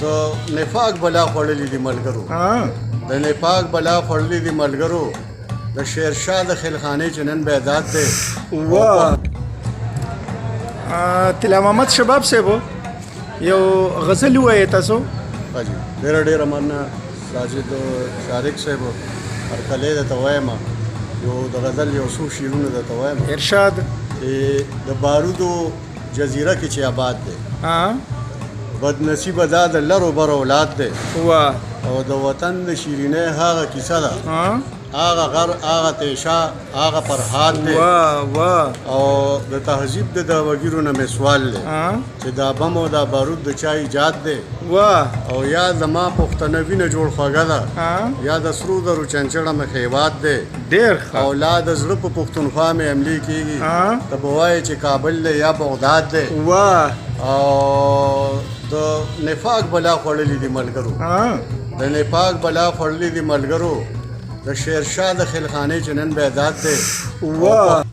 د نفاق بلا خوړلې دي ملګرو د نفاق بلا خوړلې دي ملګرو د شیرشاه د خلخانې چې نن بیداد دی واه طلا محمد شباب صاحب یو غزل وایي تاسو حاجي ډېره مننه ساجد شارق صاحب هرکلی درته وایم یو د غزل یو څو شعرونه درته وایم ارشاد د بارودو جزیره کې چې آباد دی بدنصیبه دا د لرو بر اولاد دی واه او د وطن د شیرینۍ هغه کیسه ده هغه غر هغه تیشا هغه فرهاد دی واه واه او د تهذیب د وګیرو نه مې سوال دی چې دا بم او دا بارود د چا ایجاد دی واه او یا زما پښتنه وینه جوړ خوږه ده یا د سرو زرو چنچړه مې هیواد دی ډېر ښه اولاد زړه په پښتونخوا مې عملي کېږي ته به وایې چې کابل دی یا بغداد دی واه او د نفاق بلا خوړلې دي ملګرو د نفاق بلا خوړلې دي ملګرو د شیرشاه د خلخانې چې نن بیداد دی واه